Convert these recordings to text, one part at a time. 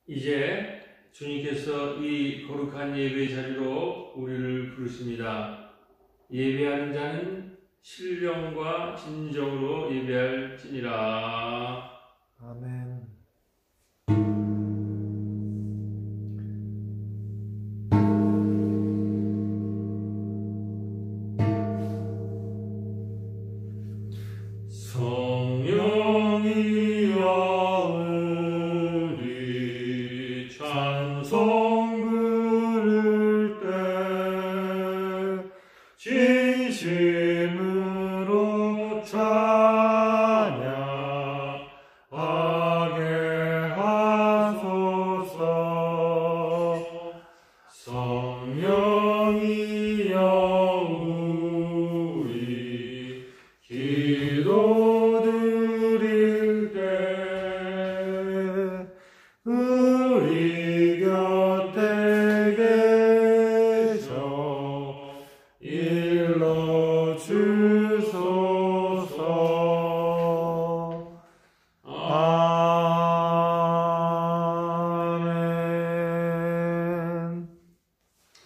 이제 주님께서 이 거룩한 예배 자리로 우리를 부르십니다. 예배하는 자는 신령과 진정으로 예배할지니라. 아멘.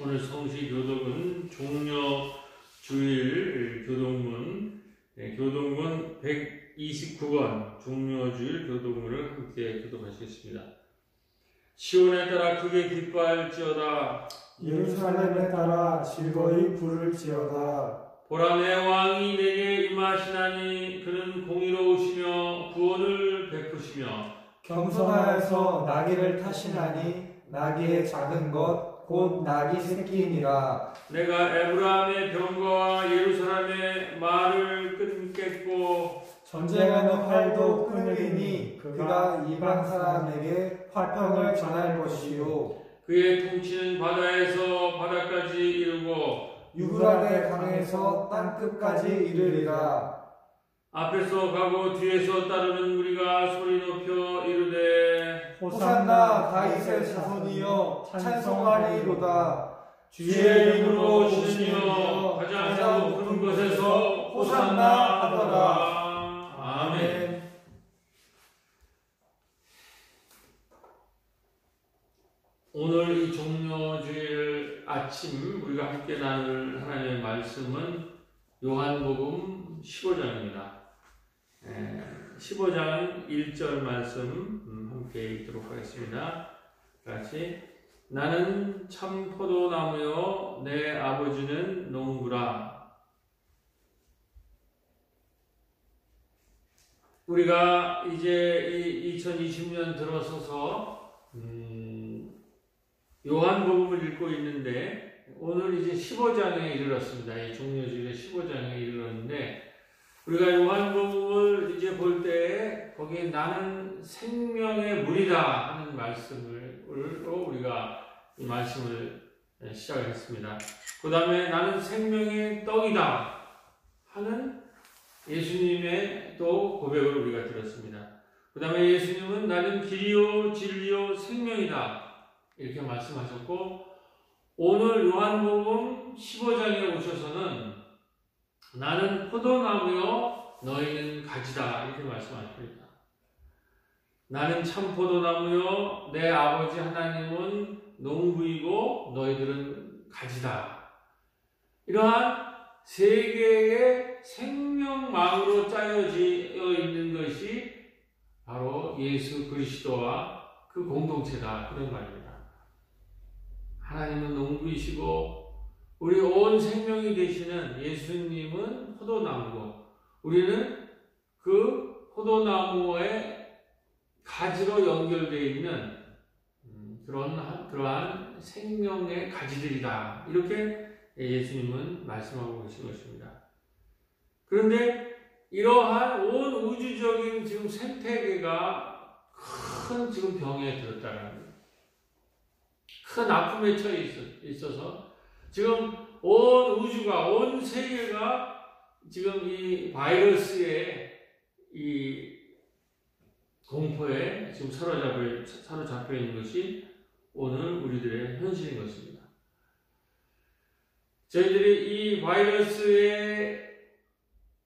오늘 성시 교독은 종려주일 교독문, 교독문 129권 종려주일 교독문을 함께 교독하시겠습니다. 시온에 따라 크게 기뻐할지어다. 예루살렘에 따라 즐거이 부를지어다. 보라, 내 왕이 내게 임하시나니 그는 공의로우시며 구원을 베푸시며 겸손하여서 나귀를 타시나니 나귀의 작은 것 곧 나귀 새끼이니라. 내가 에브라임의 병거와 예루살렘의 말을 끊겠고 전쟁하는 활도 끊으리니 그가 이방 사람에게 화평을 전할 것이요 그의 통치는 바다에서 바다까지 이르고 유브라데 강에서 땅끝까지 이르리라. 앞에서 가고 뒤에서 따르는 우리가 소리 높여 이르되 호산나 다윗의 자손이여 찬송하리로다. 주의 이름으로 오시며 가장 높은 곳에서 호산나 하더라. 아멘. 오늘 이 종려주일 아침 우리가 함께 나눌 하나님의 말씀은 요한복음 15장입니다. 15장 1절 말씀 함께 읽도록 하겠습니다. 같이. 나는 참 포도나무요 내 아버지는 농부라. 우리가 이제 2020년 들어서서 요한복음을 읽고 있는데 오늘 이제 15장에 이르렀습니다. 이 종려주일의 15장에 이르렀는데 우리가 요한복음을 이제 볼 때 거기에 나는 생명의 물이다 하는 말씀으로 우리가 이 말씀을 시작을 했습니다. 그 다음에 나는 생명의 떡이다 하는 예수님의 또 고백을 우리가 들었습니다. 그 다음에 예수님은 나는 길이요 진리요 생명이다 이렇게 말씀하셨고 오늘 요한복음 15장에 오셔서는 나는 포도나무요 너희는 가지다 이렇게 말씀하십니다. 나는 참 포도나무요 내 아버지 하나님은 농부이고 너희들은 가지다. 이러한 세 개의 생명망으로 짜여져 있는 것이 바로 예수 그리스도와 그 공동체다 그런 말입니다. 하나님은 농부이시고 우리 온 생명이 되시는 예수님은 포도나무고 우리는 그 포도나무의 가지로 연결되어 있는 그러한 생명의 가지들이다. 이렇게 예수님은 말씀하고 계신 것입니다. 그런데 이러한 온 우주적인 지금 생태계가 큰 지금 병에 들었다는 거예요. 큰 아픔에 처해 있어서 지금 온 우주가, 온 세계가 지금 이 바이러스의 이 공포에 지금 사로잡혀 있는 것이 오늘 우리들의 현실인 것입니다. 저희들이 이 바이러스의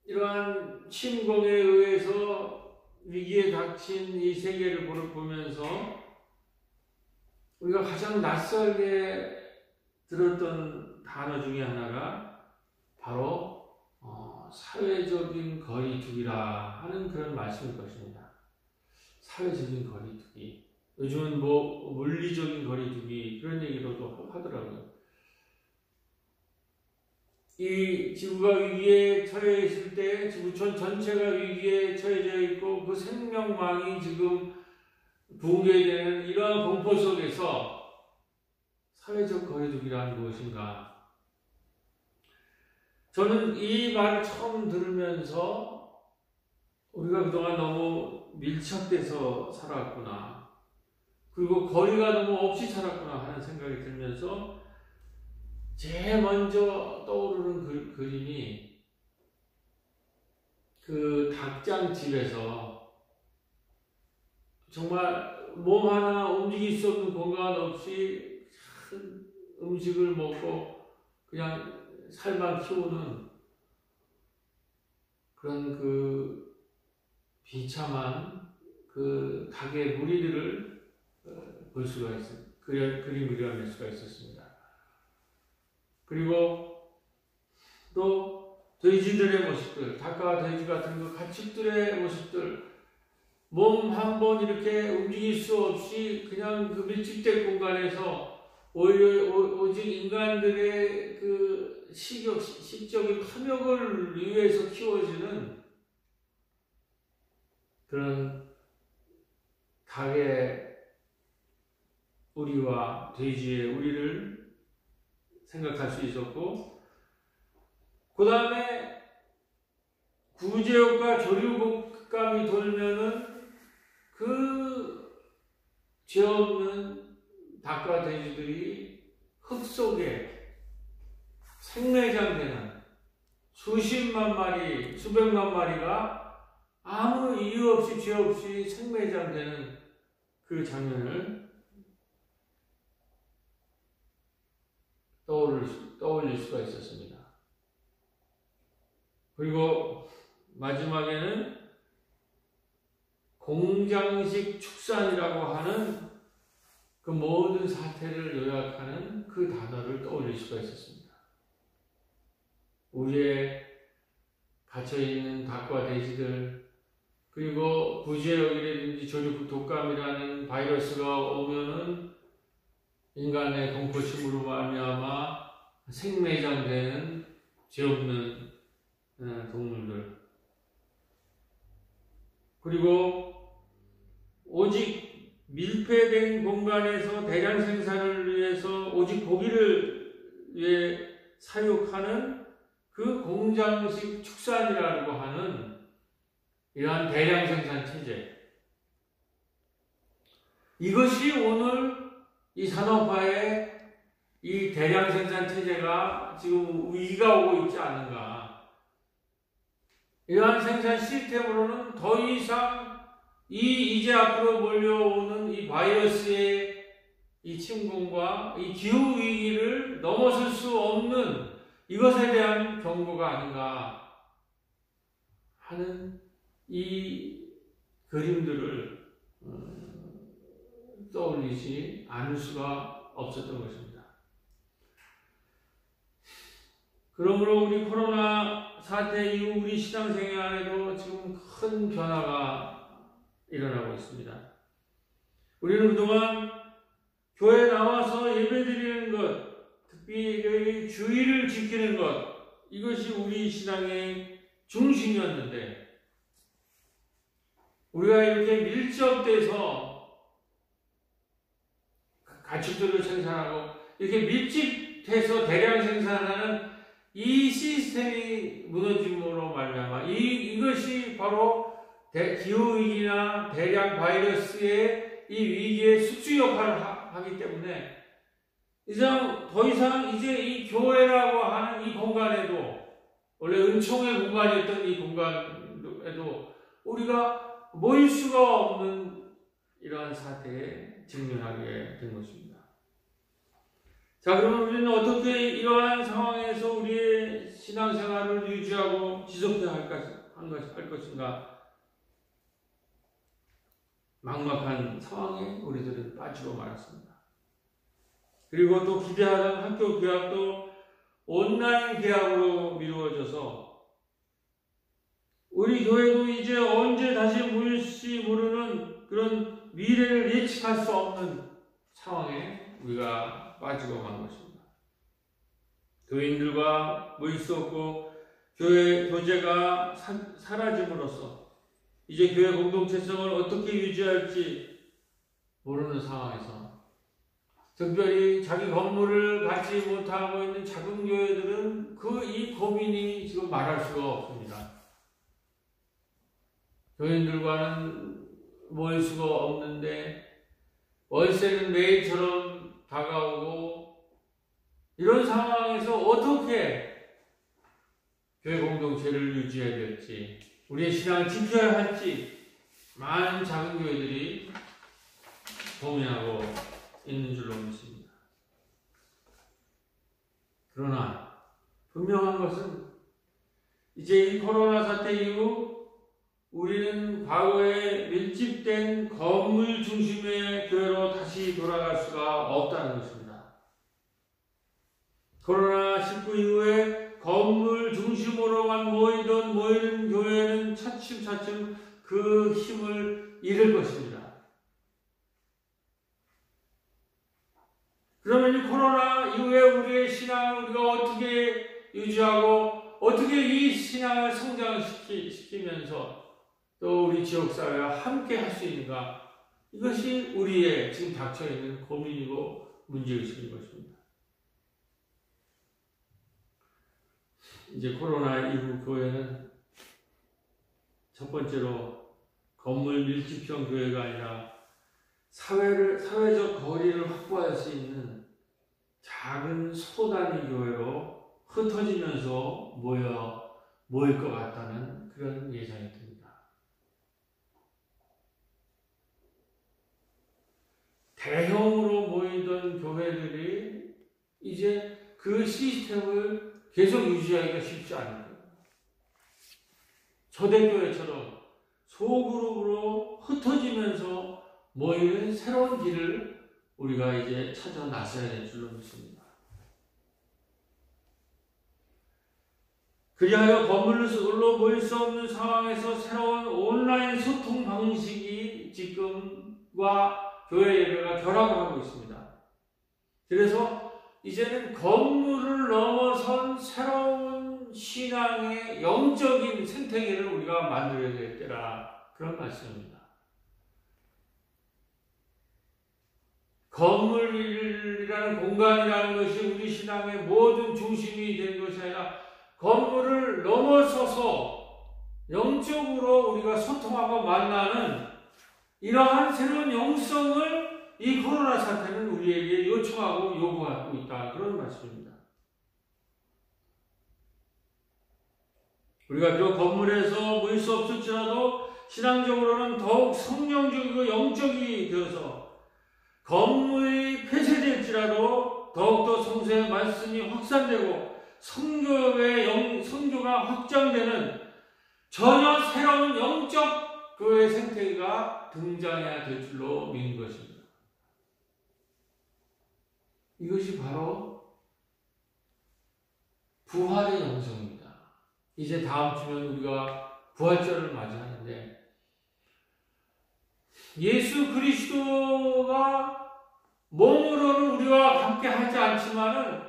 이러한 침공에 의해서 위기에 닥친 이 세계를 보면서 우리가 가장 낯설게 들었던 단어 중에 하나가 바로 사회적인 거리두기라 하는 그런 말씀일 것입니다. 사회적인 거리두기. 요즘은 뭐 물리적인 거리두기 그런 얘기로도 하더라고요. 이 지구가 위기에 처해 있을 때 지구촌 전체가 위기에 처해져 있고 그 생명망이 지금 붕괴되는 이러한 공포 속에서 사회적 거리두기란 무엇인가? 저는 이 말을 처음 들으면서 우리가 그동안 너무 밀착돼서 살았구나. 그리고 거리가 너무 없이 살았구나 하는 생각이 들면서 제일 먼저 떠오르는 그림이 그 닭장집에서 정말 몸 하나 움직일 수 없는 공간 없이 음식을 먹고 그냥 살만 키우는 그런 그 비참한 그 닭의 무리들을 볼 수가 있습니다. 그림을 그려낼 수가 있었습니다. 그리고 또 돼지들의 모습들, 닭과 돼지 같은 그 가축들의 모습들, 몸 한 번 이렇게 움직일 수 없이 그냥 그 밀집된 공간에서 오직 인간들의 그 식적인 탐욕을 위해서 키워지는 그런 닭의 우리와 돼지의 우리를 생각할 수 있었고, 그 다음에 구제욕과 조류독감이 돌면은 그 죄 없는 닭과 돼지들이 흙 속에 생매장되는 수십만 마리, 수백만 마리가 아무 이유 없이 죄 없이 생매장되는 그 장면을 떠올릴 수가 있었습니다. 그리고 마지막에는 공장식 축산이라고 하는 그 모든 사태를 요약하는 그 단어를 떠올릴 수가 있었습니다. 우리의 갇혀있는 닭과 돼지들, 그리고 구제역이라든지 조류독감이라는 바이러스가 오면은 인간의 공포심으로 말미암아 생매장되는 죄 없는 동물들, 그리고 오직 밀폐된 공간에서 대량 생산을 위해서 오직 고기를 위해 사육하는 그 공장식 축산이라고 하는 이러한 대량 생산 체제, 이것이 오늘 이 산업화의 이 대량 생산 체제가 지금 위기가 오고 있지 않는가. 이러한 생산 시스템으로는 더 이상 이제 앞으로 몰려오는 이 바이러스의 이 침공과 이 기후 위기를 넘어설 수 없는 이것에 대한 경고가 아닌가 하는 이 그림들을 떠올리지 않을 수가 없었던 것입니다. 그러므로 우리 코로나 사태 이후 우리 신앙생활에도 지금 큰 변화가 일어나고 있습니다. 우리는 그동안 교회에 나와서 예배드리는 것, 특별히 주의를 지키는 것, 이것이 우리 신앙의 중심이었는데, 우리가 이렇게 밀접돼서 가축들을 생산하고 이렇게 밀집해서 대량 생산하는 이 시스템이 무너짐으로 말미암아 이것이 바로 기후위기나 대량 바이러스의 이 위기의 숙주 역할을 하기 때문에 더 이상 이제 이 교회라고 하는 이 공간에도, 원래 은총의 공간이었던 이 공간에도 우리가 모일 수가 없는 이러한 사태에 직면하게 된 것입니다. 자, 그러면 우리는 어떻게 이러한 상황에서 우리의 신앙생활을 유지하고 지속해야 할 것인가? 막막한 상황에 우리들은 빠지고 말았습니다. 그리고 또 기대하던 학교 개학도 온라인 개학으로 미루어져서 우리 교회도 이제 언제 다시 모일지 모르는 그런 미래를 예측할 수 없는 상황에 우리가 빠지고 만 것입니다. 교인들과 모일 수 없고 교회 교제가 사라짐으로써 이제 교회 공동체성을 어떻게 유지할지 모르는 상황에서 특별히 자기 건물을 갖지 못하고 있는 작은 교회들은 이 고민이 지금 말할 수가 없습니다. 교인들과는 모일 수가 없는데 월세는 매일처럼 다가오고 이런 상황에서 어떻게 교회 공동체를 유지해야 될지 우리의 신앙을 지켜야 할지 많은 작은 교회들이 고민하고 있는 줄로 믿습니다. 그러나 분명한 것은 이제 이 코로나 사태 이후 우리는 과거에 밀집된 건물 중심의 교회로 다시 돌아갈 수가 없다는 것입니다. 코로나19 이후에 건물 중심으로만 모이는 교회는 차츰차츰 그 힘을 잃을 것입니다. 그러면 이 코로나 이후에 우리의 신앙을 우리가 어떻게 유지하고 어떻게 이 신앙을 성장시키면서 또 우리 지역사회와 함께 할 수 있는가? 이것이 우리의 지금 닥쳐있는 고민이고 문제의식인 것입니다. 이제 코로나 이후 교회는 첫 번째로 건물 밀집형 교회가 아니라 사회적 거리를 확보할 수 있는 작은 소단위 교회로 흩어지면서 모일 것 같다는 그런 예상이 듭니다. 대형으로 모이던 교회들이 이제 그 시스템을 계속 유지하기가 쉽지 않을 거예요. 초대교회처럼 소그룹으로 흩어지면서 모이는 새로운 길을 우리가 이제 찾아 나서야 될 줄로 믿습니다. 그리하여 건물로 모일 수 없는 상황에서 새로운 온라인 소통 방식이 지금과 교회 예배가 결합을 하고 있습니다. 그래서 이제는 건물을 넘어선 새로운 신앙의 영적인 생태계를 우리가 만들어야 될 때라 그런 말씀입니다. 건물이라는 공간이라는 것이 우리 신앙의 모든 중심이 되는 것이 아니라 건물을 넘어서서 영적으로 우리가 소통하고 만나는 이러한 새로운 영성을 이 코로나 사태는 우리에게 요청하고 요구하고 있다. 그런 말씀입니다. 우리가 비록 건물에서 모일 수 없을지라도 신앙적으로는 더욱 성령적이고 영적이 되어서 건물이 폐쇄될지라도 더욱더 성서의 말씀이 확산되고 성교가 확장되는 전혀 새로운 영적 교회 생태계가 등장해야 될 줄로 믿는 것입니다. 이것이 바로 부활의 영성입니다. 이제 다음 주면 우리가 부활절을 맞이하는데 예수 그리스도가 몸으로는 우리와 함께 하지 않지만은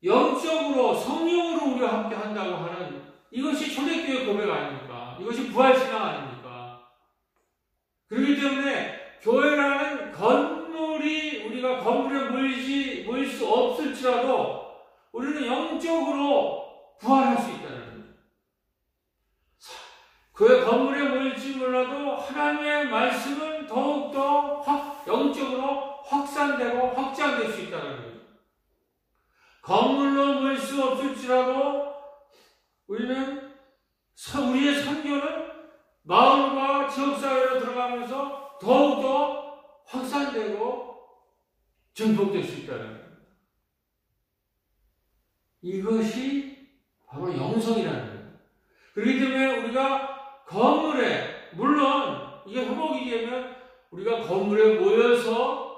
영적으로 성령으로 우리와 함께 한다고 하는 이것이 초대교회 고백 아닙니까? 이것이 부활신앙 아닙니까? 그렇기 때문에 교회라는 건물이 우리가 건물에 모일 수 없을지라도 우리는 영적으로 부활할 수 있다는 거예요. 교회 건물에 모일지 몰라도 하나님의 말씀은 더욱더 영적으로 확산되고 확장될 수 있다는 거예요. 건물로 모일 수 없을지라도 우리는 우리의 선교는 마을과 지역사회로 들어가면서 더욱더 확산되고 전폭될 수 있다는 거예요. 이것이 바로 영성이라는 거예요. 그렇기 때문에 우리가 건물에, 물론 이게 회복이 되면 우리가 건물에 모여서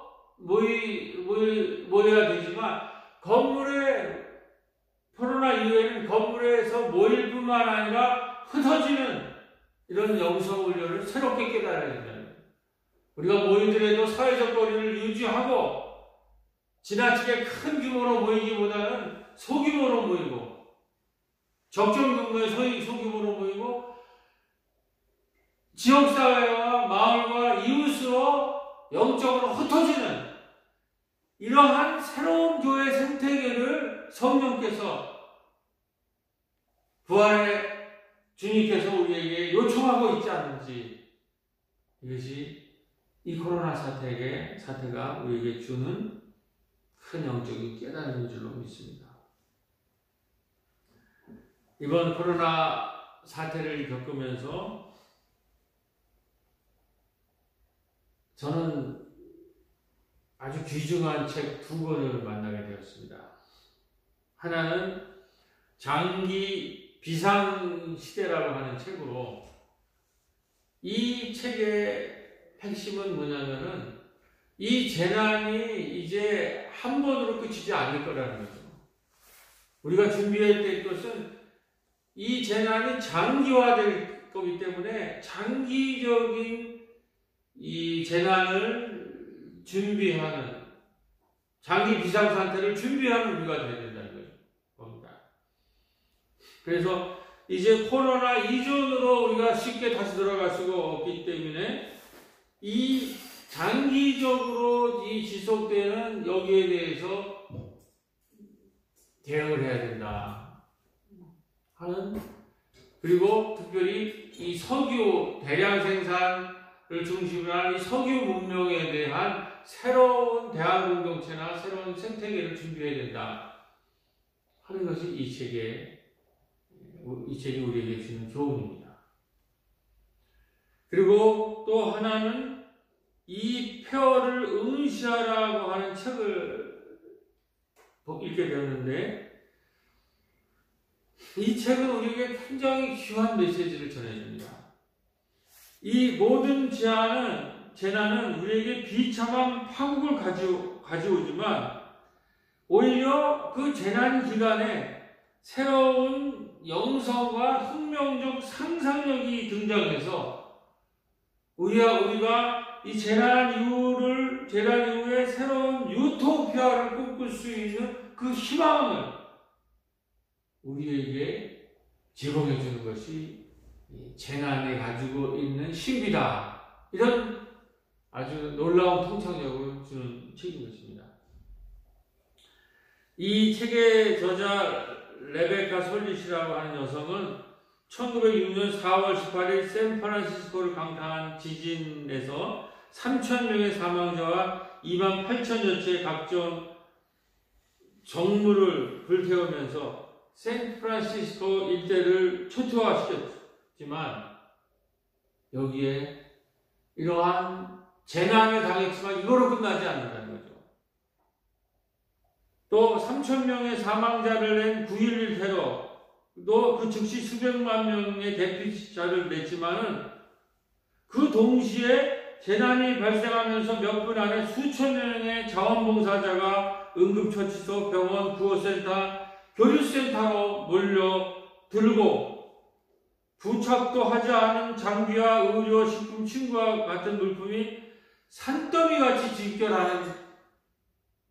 모여야 되지만 건물에 코로나 이후에는 건물에서 모일 뿐만 아니라 흩어지는 이런 영성훈련을 새롭게 깨달아야 된다는 거예요. 우리가 모이더라도 사회적 거리를 유지하고 지나치게 큰 규모로 모이기보다는 소규모로 모이고 적정 규모의 소규모로 모이고 지역사회와 마을과 이웃으로 영적으로 흩어지는 이러한 새로운 교회 생태계를 성령께서 부활의 주님께서 우리에게 요청하고 있지 않는지, 이것이 이 코로나 사태가 우리에게 주는 큰 영적인 깨달음인 줄로 믿습니다. 이번 코로나 사태를 겪으면서 저는 아주 귀중한 책 2권을 만나게 되었습니다. 하나는 장기 비상시대라고 하는 책으로, 이 책의 핵심은 뭐냐면은 이 재난이 이제 한 번으로 끝이지 않을 거라는 거죠. 우리가 준비해야 될 것은 이 재난이 장기화될 거기 때문에 장기적인 이 재난을 준비하는, 장기 비상상태를 준비하는 우리가 되어야 된다는 겁니다. 그래서 이제 코로나 이전으로 우리가 쉽게 다시 들어갈 수가 없기 때문에 이 장기적으로 이 지속되는 여기에 대해서 대응을 해야 된다 하는, 그리고 특별히 이 석유 대량 생산을 중심으로 한 이 석유 문명에 대한 새로운 대한 공동체나 새로운 생태계를 준비해야 된다 하는 것이 이 책이 우리에게 주는 교훈입니다. 그리고 또 하나는 이 폐허를 응시하라고 하는 책을 읽게 되었는데, 이 책은 우리에게 굉장히 귀한 메시지를 전해줍니다. 이 모든 재난은 우리에게 비참한 파국을 가져오지만 오히려 그 재난 기간에 새로운 영성과 혁명적 상상력이 등장해서 우리가 이 재난 이후에 새로운 유토피아를 꿈꿀 수 있는 그 희망을 우리에게 제공해 주는 것이 재난이 가지고 있는 신비다. 이런 아주 놀라운 통찰력을 주는 책인 것입니다. 이 책의 저자 레베카 솔릿이라고 하는 여성은 1906년 4월 18일 샌프란시스코를 강타한 지진에서 3,000명의 사망자와 28,000여 채의 각종 정물을 불태우면서 샌프란시스코 일대를 초토화시켰지만, 여기에 이러한 재난을 당했지만 이거로 끝나지 않는다는 거죠. 또 3,000명의 사망자를 낸 9.11 테러, 또 그 즉시 수백만 명의 대피자를 냈지만은 그 동시에 재난이 발생하면서 몇 분 안에 수천 명의 자원봉사자가 응급처치소, 병원, 구호센터, 교류센터로 몰려들고 부착도 하지 않은 장비와 의료, 식품, 침과 같은 물품이 산더미같이 집결하는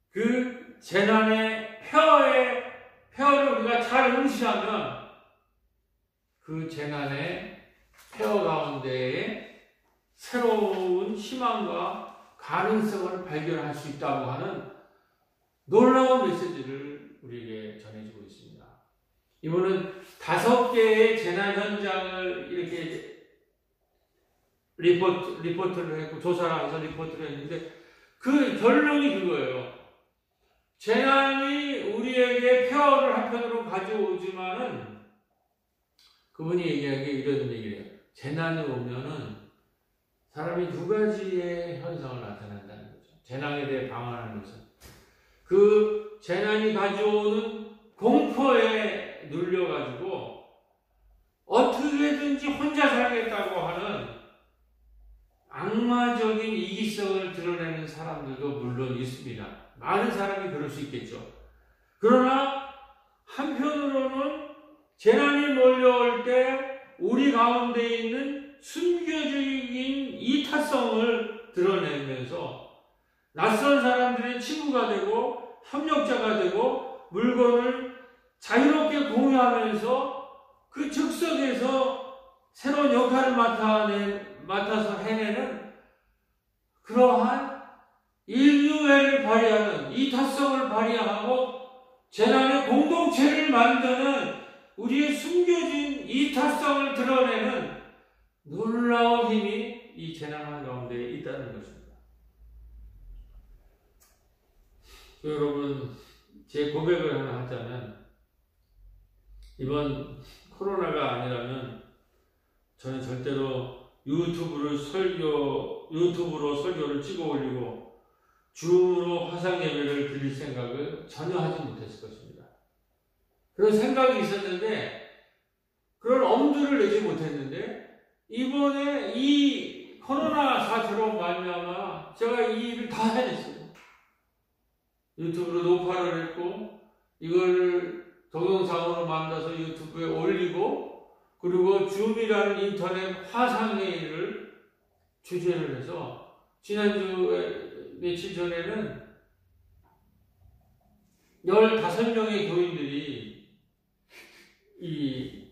그 재난의 폐허를 우리가 잘 응시하면 그 재난의 폐허 가운데에 새로운 희망과 가능성을 발견할 수 있다고 하는 놀라운 메시지를 우리에게 전해주고 있습니다. 이번은 5개의 재난 현장을 이렇게 리포트를 했고, 조사를 해서 리포트를 했는데, 그 결론이 그거예요. 재난이 우리에게 폐허를 한편으로 가져오지만은, 그분이 얘기하기에 이런 얘기를 해요. 재난이 오면은 사람이 2가지의 현상을 나타낸다는 거죠. 재난에 대해 방어하는 것은 그 재난이 가져오는 공포에 눌려가지고 어떻게든지 혼자 살겠다고 하는 악마적인 이기성을 드러내는 살아내는 사람들도 물론 있습니다. 많은 사람이 그럴 수 있겠죠. 그러나 한편으로는 재난이 몰려올 때 우리 가운데 있는 순교적인 이타성을 드러내면서 낯선 사람들의 친구가 되고 협력자가 되고 물건을 자유롭게 공유하면서 그 즉석에서 새로운 역할을 맡아서 해내는 그러한 인류애를 발휘하는 이타성을 발휘하고 재난의 공동체를 만드는 우리의 숨겨진 이타성을 드러내는 놀라운 힘이 이 재난 가운데 있다는 것입니다. 여러분, 제 고백을 하나 하자면 이번 코로나가 아니라면 저는 절대로 유튜브로 설교를 찍어 올리고 줌으로 화상 예배를 드릴 생각을 전혀 하지 못했을 것입니다. 그런 생각이 있었는데 그런 엄두를 내지 못했는데 이번에 이 코로나 사태로 말미암아 제가 이 일을 다 해냈어요. 유튜브로 녹화를 했고 이걸 동영상으로 만들어서 유튜브에 올리고 그리고 줌이라는 인터넷 화상회의를 주제를 해서 지난주에 며칠 전에는 15명의 교인들이 이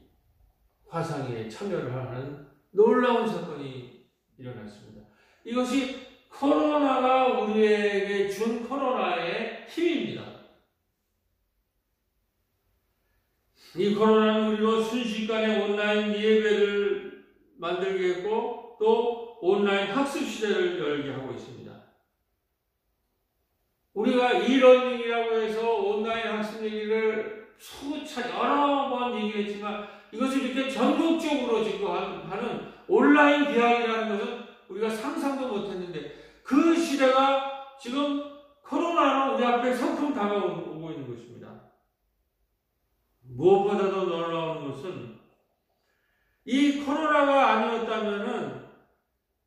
화상회의에 참여를 하는 놀라운 사건이 일어났습니다. 이것이 코로나가 우리에게 준 코로나의 힘입니다. 이 코로나는 우리로 순식간에 온라인 예배를 만들게 했고 또 온라인 학습 시대를 열게 하고 있습니다. 우리가 이러닝이라고 해서 온라인 학습 얘기를 수차례 여러 번 얘기했지만 이것을 이렇게 전국적으로 지금 하는 온라인 대학이라는 것은 우리가 상상도 못했는데 그 시대가 지금 코로나로 우리 앞에 성큼 다가오고 있는 것입니다. 무엇보다도 놀라운 것은 이 코로나가 아니었다면은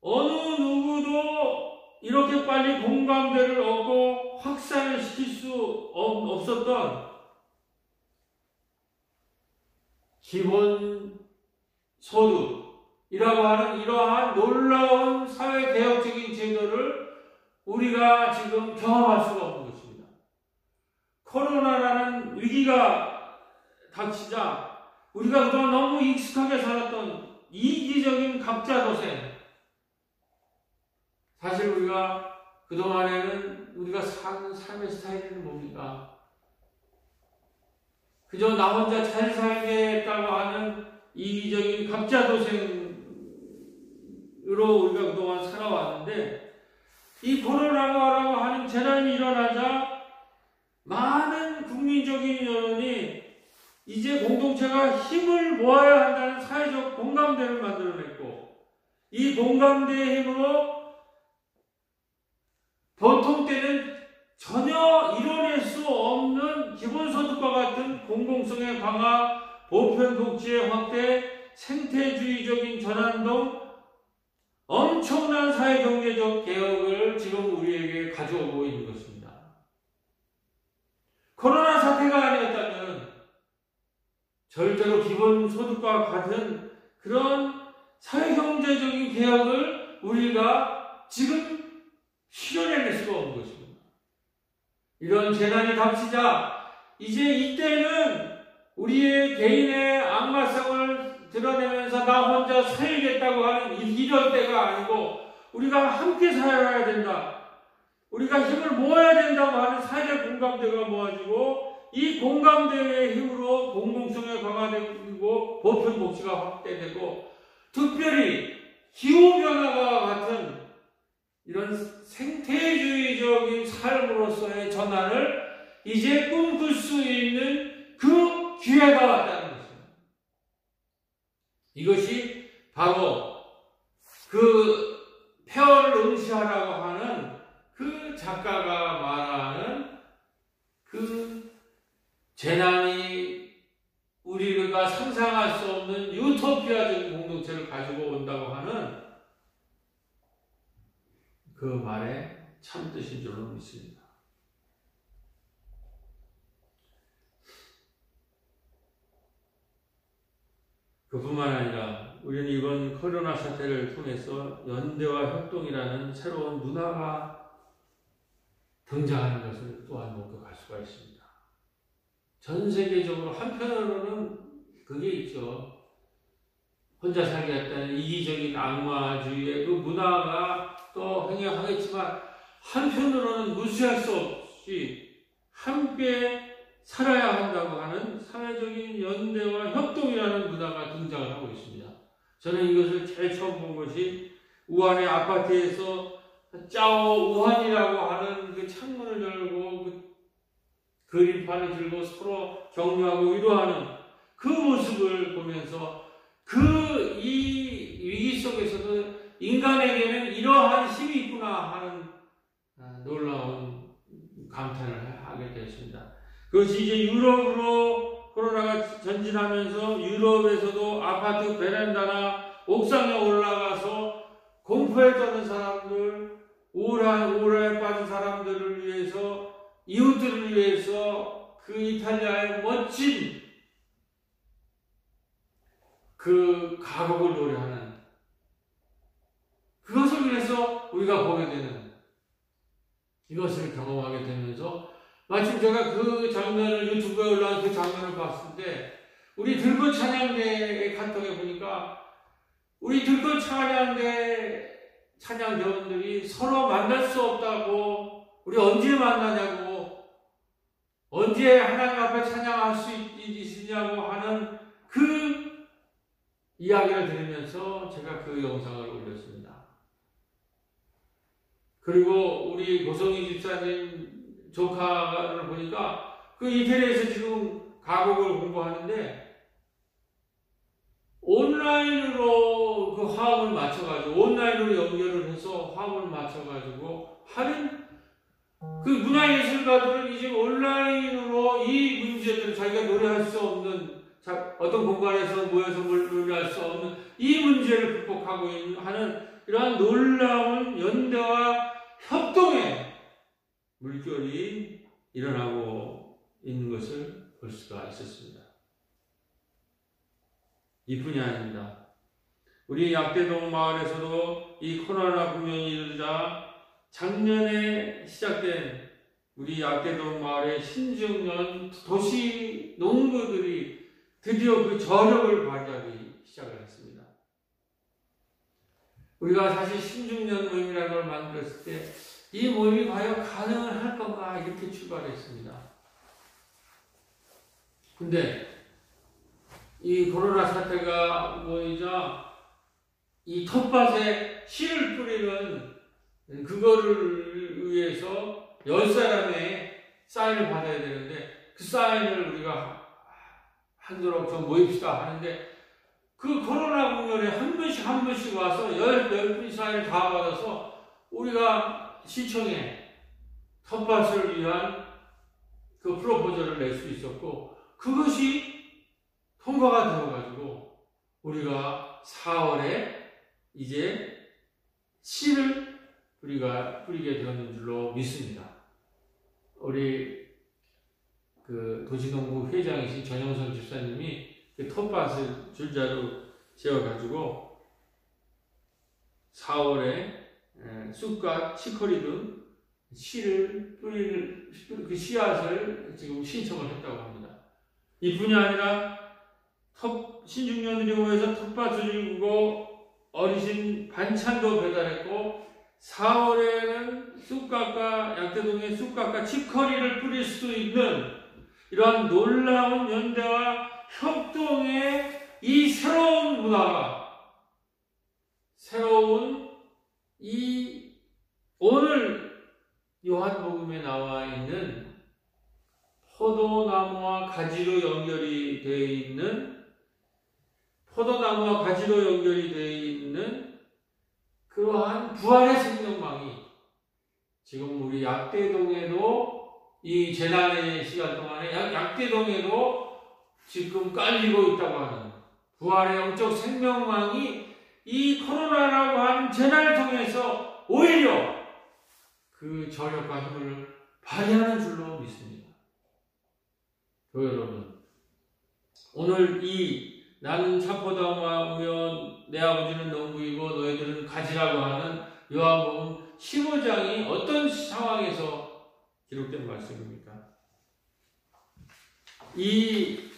어느 누구도 이렇게 빨리 공감대를 얻고 확산을 시킬 수 없었던 기본소득이라고 하는 이러한 놀라운 사회개혁적인 제도를 우리가 지금 경험할 수가 없는 것입니다. 코로나라는 위기가 닥치자 우리가 그동안 너무 익숙하게 살았던 이기적인 갑자도생, 사실 우리가 그동안에는 우리가 사는 삶의 스타일은 뭡니까? 그저 나 혼자 잘 살겠다고 하는 이기적인 갑자도생으로 우리가 그동안 살아왔는데 이 코로나라고 하는 재난이 일어나자 많은 국민적인 여론이 이제 공동체가 힘을 모아야 한다는 사회적 공감대를 만들어냈고 이 공감대의 힘으로 보통 때는 전혀 이뤄낼 수 없는 기본소득과 같은 공공성의 강화, 보편복지의 확대, 생태주의적인 전환 등 엄청난 사회경제적 개혁을 지금 우리에게 가져오고 있는 것입니다. 코로나 사태가 아니었다면 절대로 기본소득과 같은 그런 사회경제적인 개혁을 우리가 지금 실현해낼 수가 없는 것입니다. 이런 재난이 닥치자 이제 이때는 우리의 개인의 악마성을 드러내면서 나 혼자 살겠다고 하는 이럴 때가 아니고 우리가 함께 살아야 된다. 우리가 힘을 모아야 된다고 하는 사회적 공감대가 모아지고 이 공감대의 힘으로 공공성이 강화되고 보편복지가 확대되고 특별히 기후변화와 같은 이런 생태주의적인 삶으로서의 전환을 이제 꿈꿀 수 있는 그 기회가 왔다는 것입니다. 이것이 바로 그 폐허를 응시하라고 하는 그 작가가 말하는 그 재난이 우리가 상상할 수 없는 유토피아적인 공동체를 가지고 온다고 하는 그 말의 참뜻인 줄로 믿습니다. 그뿐만 아니라 우리는 이번 코로나 사태를 통해서 연대와 협동이라는 새로운 문화가 등장하는 것을 또한 목격할 수가 있습니다. 전 세계적으로 한편으로는 그게 있죠. 혼자 살겠다는 이기적인 악마주의의 그 문화가 또 행해하겠지만 한편으로는 무시할 수 없이 함께 살아야 한다고 하는 사회적인 연대와 협동이라는 문화가 등장을 하고 있습니다. 저는 이것을 제일 처음 본 것이 우한의 아파트에서 짜오 우한이라고 하는 그 창문을 열고 그 그림판을 들고 서로 격려하고 위로하는 그 모습을 보면서 이 위기 속에서도 인간에게는 이러한 힘이 있구나 하는 놀라운 감탄을 하게 되었습니다. 그것이 이제 유럽으로 코로나가 전진하면서 유럽에서도 아파트 베란다나 옥상에 올라가서 공포에 떠는 사람들, 우울에 빠진 사람들을 위해서, 이웃들을 위해서 그 이탈리아의 멋진 그 가곡을 노래하는 그것을 위해서 우리가 보게 되는 이것을 경험하게 되면서 마침 제가 그 장면을 유튜브에 올라온 그 장면을 봤을 때 우리 들꽃 찬양대의 카톡에 보니까 우리 들꽃 찬양대 찬양대원들이 서로 만날 수 없다고 우리 언제 만나냐고 언제 하나님 앞에 찬양할 수 있으냐고 하는 그 이야기를 들으면서 제가 그 영상을 올렸습니다. 그리고 우리 고성희 집사님 조카를 보니까 그 이태리에서 지금 가곡을 공부하는데 온라인으로 그 화음을 맞춰가지고 온라인으로 연결을 해서 화음을 맞춰가지고 하는 그 문화예술가들은 이제 온라인으로 이 문제들을 자기가 노래할 수 없는 어떤 공간에서 모여서 노래할 수 없는 이 문제를 극복하고 하는 이러한 놀라운 연대와 협동의 물결이 일어나고 있는 것을 볼 수가 있었습니다. 이뿐이 아닙니다. 우리 약대동 마을에서도 이 코로나 국면이 이르자 작년에 시작된 우리 약대동 마을의 신중년 도시 농부들이 드디어 그 저력을 발휘하기 시작을 했습니다. 우리가 사실 신중년 모임이라는 걸 만들었을 때 이 모임이 과연 가능을 할 건가 이렇게 출발했습니다. 근데 이 코로나 사태가 모이자 이 텃밭에 씨를 뿌리는 그거를 위해서 10사람의 사인을 받아야 되는데 그 사인을 우리가 하도록 좀 모입시다 하는데 그 코로나 국면에 한 분씩 와서 10분이 사인을 다 받아서 우리가 시청에 텃밭을 위한 그 프로포저를 낼 수 있었고 그것이 통과가 되어가지고 우리가 4월에 이제 씨를 우리가 뿌리게 되었는 줄로 믿습니다. 우리 그 도시농부 회장이신 전영선 집사님이 그 텃밭을 줄자로 지어가지고 4월에 쑥과 치커리 등 씨를 뿌리는 그 씨앗을 지금 신청을 했다고 합니다. 이뿐이 아니라 신중년들이 모여서 텃밭을 일구고 어르신 반찬도 배달했고 4월에는 쑥갓과 약대동의 쑥갓과 치커리를 뿌릴 수 있는 이러한 놀라운 연대와 협동의 이 새로운 문화가 새로운 이 오늘 요한복음에 나와 있는 포도나무와 가지로 연결이 되어 있는 그러한 부활의 생명망이 지금 우리 약대동에도 이 재난의 시간 동안에 약대동에도 지금 깔리고 있다고 하는 부활의 영적 생명망이 이 코로나라고 하는 재난을 통해서 오히려 그 그 저력과 힘을 발휘하는 줄로 믿습니다. 교회 여러분, 오늘 이 나는 참포도나무며 내 아버지는 농부이고 너희들은 가지라고 하는 요한복음 15장이 어떤 상황에서 기록된 말씀입니까? 이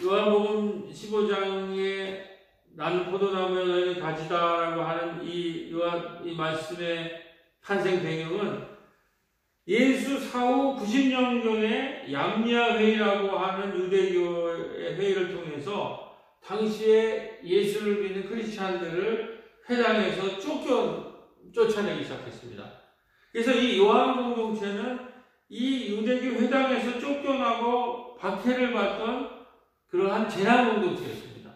요한복음 15장에 나는 포도나무며 너희는 가지다라고 하는 이 말씀의 탄생 배경은 예수 사후 90년경에 양리아 회의라고 하는 유대교의 회의를 통해서 당시에 예수를 믿는 크리스찬들을 회당에서 쫓아내기 시작했습니다. 그래서 이 요한 공동체는 이 유대교 회당에서 쫓겨나고 박해를 받던 그러한 재난 공동체였습니다.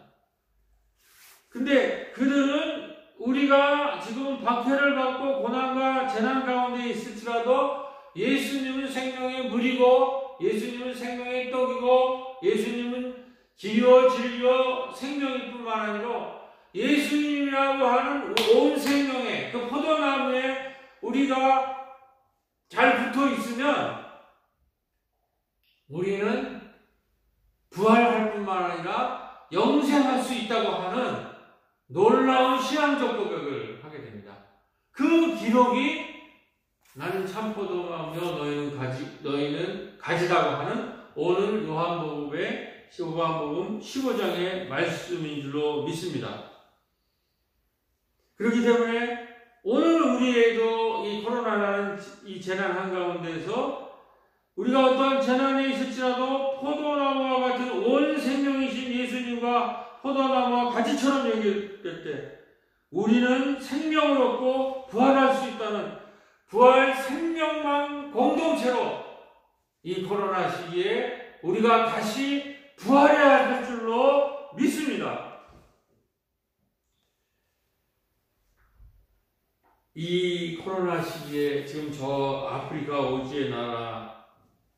근데 그들은 우리가 지금 박해를 받고 고난과 재난 가운데 있을지라도 예수님은 생명의 물이고 예수님은 생명의 떡이고 예수님은 길이요 진리요 생명일 뿐만 아니라 예수님이라고 하는 온 생명의 그 포도나무에 우리가 잘 붙어 있으면 우리는 부활할 뿐만 아니라 영생할 수 있다고 하는 놀라운 신앙적 고백을 하게 됩니다. 그 기록이 나는 참포도나무며 너희는 가지라고 하는 오늘 요한복음 15장의 말씀인 줄로 믿습니다. 그렇기 때문에 오늘 우리에도 이 코로나라는 이 재난 한가운데서 우리가 어떠한 재난에 있을지라도 포도나무와 같은 온 생명이신 예수님과 포도나무와 가지처럼 연결될 때 우리는 생명을 얻고 부활할 수 있다는 부활 생명망 공동체로 이 코로나 시기에 우리가 다시 부활해야 할 줄로 믿습니다. 이 코로나 시기에 지금 저 아프리카 오지의 나라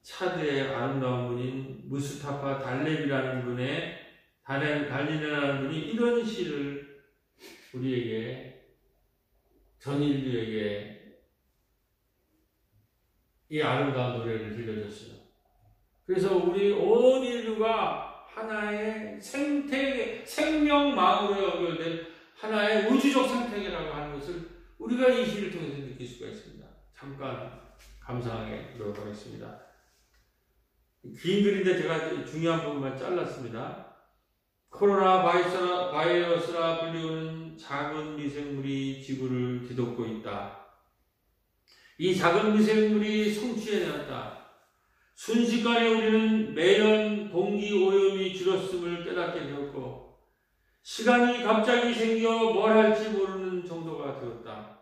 차드의 아름다운 분인 무스타파 달렙이라는 분이 이런 시를 우리에게 전 인류에게 이 아름다운 노래를 들려줬어요. 그래서 우리 온 인류가 하나의 생명망으로 연결된 하나의 우주적 생태계라고 하는 것을 우리가 이 시를 통해서 느낄 수가 있습니다. 잠깐 감상해 보도록 하겠습니다. 긴 글인데 제가 중요한 부분만 잘랐습니다. 코로나 바이러스라 불리우는 작은 미생물이 지구를 뒤덮고 있다. 이 작은 미생물이 성취해내었다. 순식간에 우리는 매년 공기 오염이 줄었음을 깨닫게 되었고 시간이 갑자기 생겨 뭘 할지 모르는 정도가 되었다.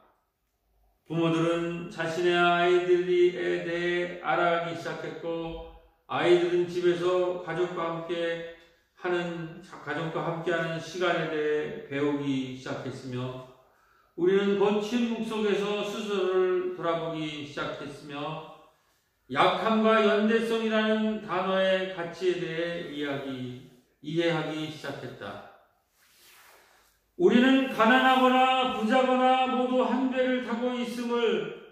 부모들은 자신의 아이들에 대해 알아가기 시작했고 아이들은 집에서 가족과 함께하는 시간에 대해 배우기 시작했으며 우리는 거친 묵 속에서 스스로를 돌아보기 시작했으며 약함과 연대성이라는 단어의 가치에 대해 이해하기 시작했다. 우리는 가난하거나 부자거나 모두 한 배를 타고 있음을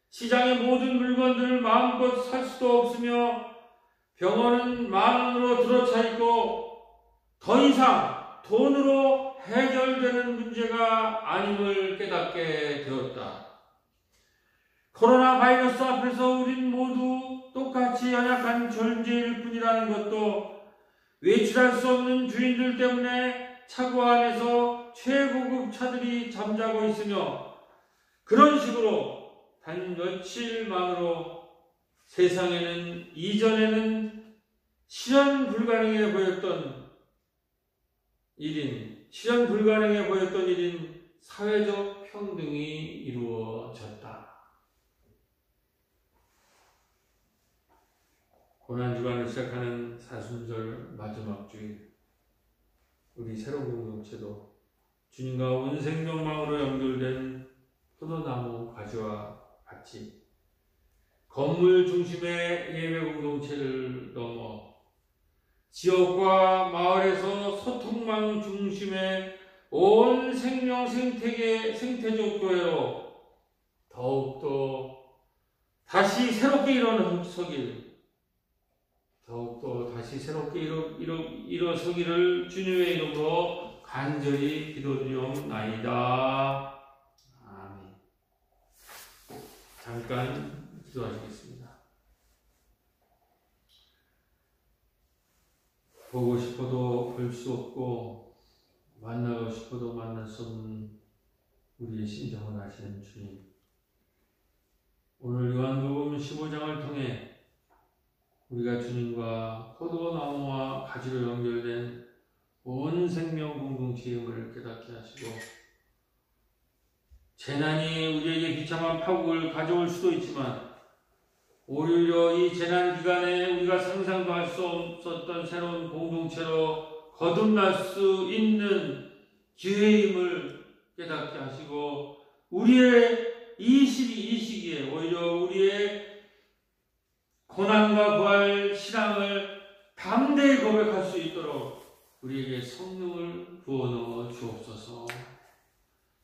시장의 모든 물건들을 마음껏 살 수도 없으며 병원은 만원으로 들어차 있고 더 이상 돈으로 해결되는 문제가 아님을 깨닫게 되었다. 코로나 바이러스 앞에서 우린 모두 똑같이 연약한 존재일 뿐이라는 것도 외출할 수 없는 주인들 때문에 차고 안에서 최고급 차들이 잠자고 있으며 그런 식으로 단 며칠만으로 세상에는 이전에는 실현 불가능해 보였던 일인 사회적 평등이 이루어졌다. 고난주간을 시작하는 사순절 마지막 주일, 우리 새로운 공동체도 주님과 온 생명망으로 연결된 포도나무 가지와 같이 건물 중심의 예배 공동체를 넘어 지역과 마을에서 소통망 중심의 온 생명 생태적 교회로 더욱더 다시 새롭게 일어서길, 더욱더 다시 새롭게 일어서기를 주님의 이름으로 간절히 기도드리옵나이다. 아멘. 잠깐 기도하시겠습니다. 보고 싶어도 볼 수 없고 만나고 싶어도 만날 수 없는 우리의 심정을 아시는 주님, 오늘 요한복음 15장을 통해 우리가 주님과 포도나무와 가지로 연결된 온 생명 공동체임을 깨닫게 하시고, 재난이 우리에게 비참한 파국을 가져올 수도 있지만 오히려 이 재난 기간에 우리가 상상도 할 수 없었던 새로운 공동체로 거듭날 수 있는 기회임을 깨닫게 하시고, 우리의 이 시기에 오히려 우리의 고난과 부활 신앙을 담대히 고백할 수 있도록 우리에게 성령을 부어넣어 주옵소서.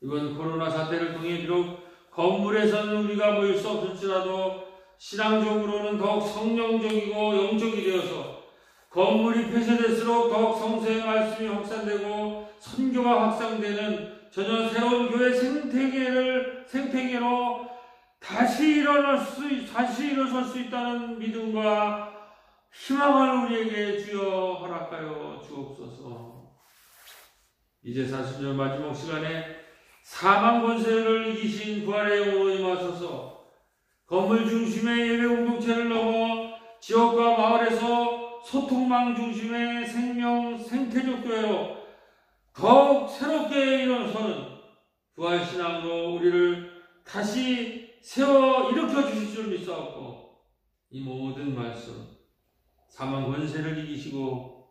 이번 코로나 사태를 통해 비록 건물에서는 우리가 모일 수 없을지라도 신앙적으로는 더욱 성령적이고 영적이 되어서 건물이 폐쇄될수록 더욱 성서의 말씀이 확산되고 선교가 확산되는 전혀 새로운 교회 생태계로 다시 일어설 수 있다는 믿음과 희망을 우리에게 주여 허락하여 주옵소서. 이제 40년 마지막 시간에 사망 권세를 이기신 부활의 영으로 임하소서. 건물 중심의 예배 공동체를 넘어 지역과 마을에서 소통망 중심의 생태적 교회로 더욱 새롭게 일어서는 부활신앙으로 우리를 다시 세워 일으켜 주실 줄 믿사옵고, 이 모든 말씀, 사망 권세를 이기시고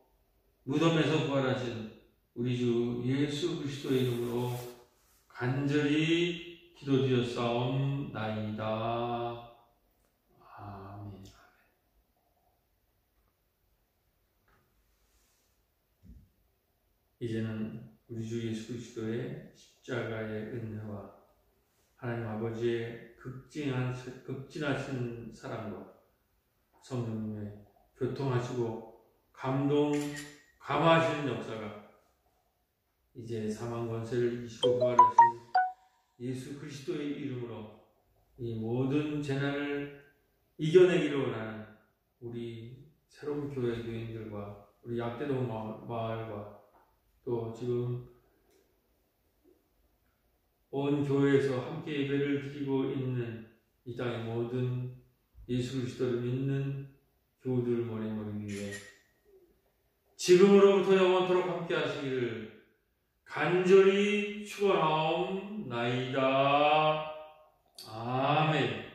무덤에서 부활하신 우리 주 예수 그리스도의 이름으로 간절히 기도드렸사옵나이다. 아멘. 이제는 우리 주 예수 그리스도의 십자가의 은혜와 하나님 아버지의 극진하신 사랑과 성령님의 교통하시고 감화하시는 역사가 이제 사망 권세를 이기시고 부활하신 예수 그리스도의 이름으로 이 모든 재난을 이겨내기를 원하는 우리 새로운 교회 교인들과 우리 약대동 마을과 또 지금 온 교회에서 함께 예배를 드리고 있는 이 땅의 모든 예수 그리스도를 믿는 교우들 모리 위에 지금으로부터 영원토록 함께 하시기를 간절히 축원하옵나이다. 아멘.